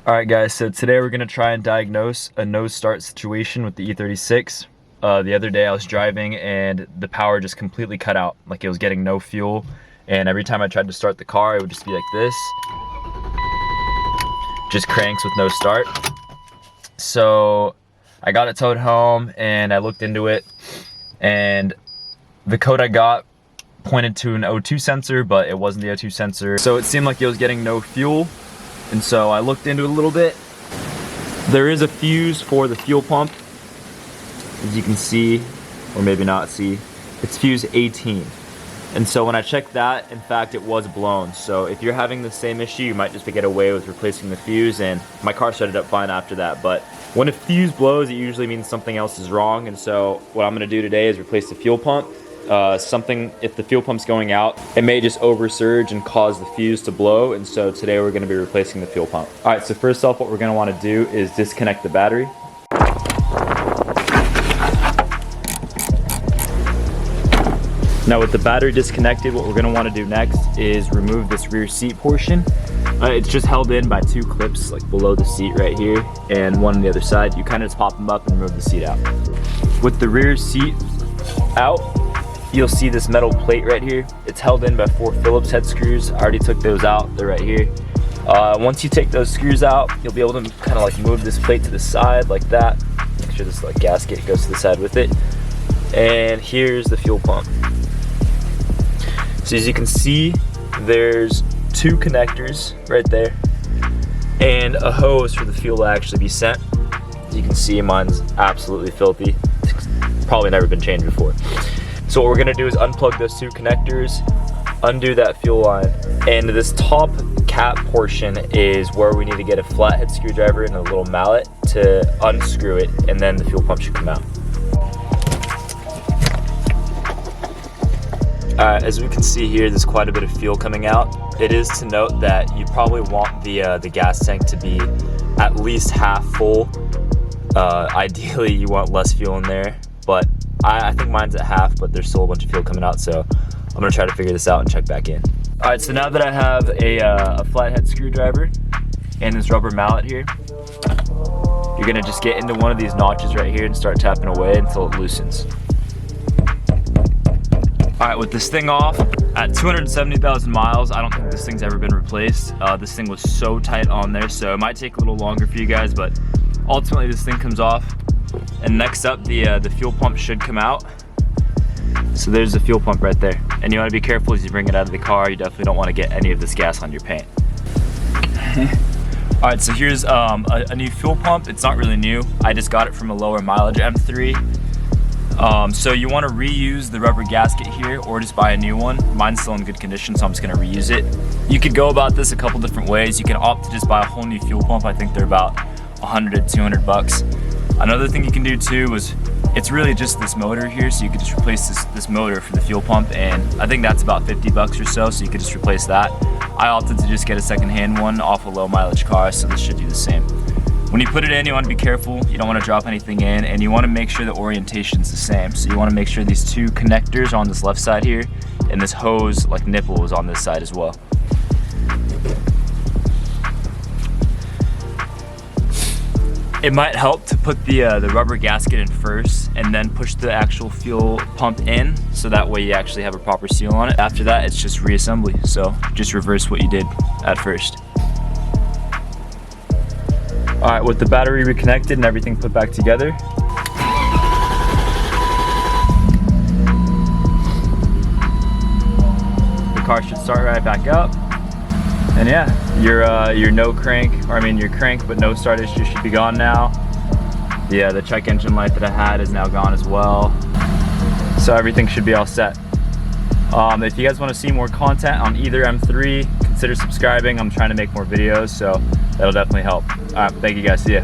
Alright guys, so today we're going to try and diagnose a no start situation with the E36. The other day I was driving and the power just completely cut out, like it was getting no fuel, and every time I tried to start the car it would just be like this. Just cranks with no start. So I got it towed home and I looked into it, and the code I got pointed to an O2 sensor, but it wasn't the O2 sensor. So it seemed like it was getting no fuel. And so I looked into it a little bit. There is a fuse for the fuel pump, as you can see, or maybe not see. It's fuse 18. And so when I checked that, in fact, it was blown. So if you're having the same issue, you might just get away with replacing the fuse, and my car started up fine after that. But when a fuse blows, it usually means something else is wrong. And so what I'm gonna do today is replace the fuel pump. If the fuel pump's going out, it may just oversurge and cause the fuse to blow, and so today we're going to be replacing the fuel pump. Alright, so first off, what we're going to want to do is disconnect the battery. Now with the battery disconnected, what we're going to want to do next is remove this rear seat portion. It's just held in by two clips like below the seat right here and one on the other side. You kind of just pop them up and remove the seat out. With the rear seat out, you'll see this metal plate right here. It's held in by 4 Phillips head screws. I already took those out, they're right here. Once you take those screws out, you'll be able to kind of like move this plate to the side like that. Make sure this like gasket goes to the side with it. And here's the fuel pump. So as you can see, there's 2 connectors right there and a hose for the fuel to actually be sent. As you can see, mine's absolutely filthy. It's probably never been changed before. So what we're gonna do is unplug those 2 connectors, undo that fuel line, and this top cap portion is where we need to get a flathead screwdriver and a little mallet to unscrew it, and then the fuel pump should come out. As we can see here, there's quite a bit of fuel coming out. It is to note that you probably want the gas tank to be at least half full. Ideally, you want less fuel in there, but I think mine's at half, but there's still a bunch of fuel coming out, so I'm gonna try to figure this out and check back in. All right, so now that I have a flathead screwdriver and this rubber mallet here, you're gonna just get into one of these notches right here and start tapping away until it loosens. All right, with this thing off, at 270,000 miles, I don't think this thing's ever been replaced. This thing was so tight on there, so it might take a little longer for you guys, but ultimately this thing comes off. And next up, the fuel pump should come out. So there's the fuel pump right there. And you want to be careful as you bring it out of the car. You definitely don't want to get any of this gas on your paint. All right, so here's a new fuel pump. It's not really new. I just got it from a lower mileage M3. So you want to reuse the rubber gasket here or just buy a new one. Mine's still in good condition, so I'm just going to reuse it. You could go about this a couple different ways. You can opt to just buy a whole new fuel pump. I think they're about 100 to 200 bucks. Another thing you can do too is, it's really just this motor here, so you could just replace this motor for the fuel pump, and I think that's about 50 bucks or so you could just replace that. I opted to just get a second-hand one off a low mileage car, so this should do the same. When you put it in, you want to be careful. You don't want to drop anything in, and you want to make sure the orientation's the same. So you want to make sure these 2 connectors are on this left side here, and this hose, like nipple, is on this side as well. It might help to put the rubber gasket in first and then push the actual fuel pump in, so that way you actually have a proper seal on it. After that, it's just reassembly, so just reverse what you did at first. All right, with the battery reconnected and everything put back together, the car should start right back up. And yeah, your no crank, or I mean your crank but no start issue should be gone now. Yeah, the check engine light that I had is now gone as well. So everything should be all set. If you guys want to see more content on either M3, consider subscribing. I'm trying to make more videos, so that'll definitely help. All right, thank you guys, see ya.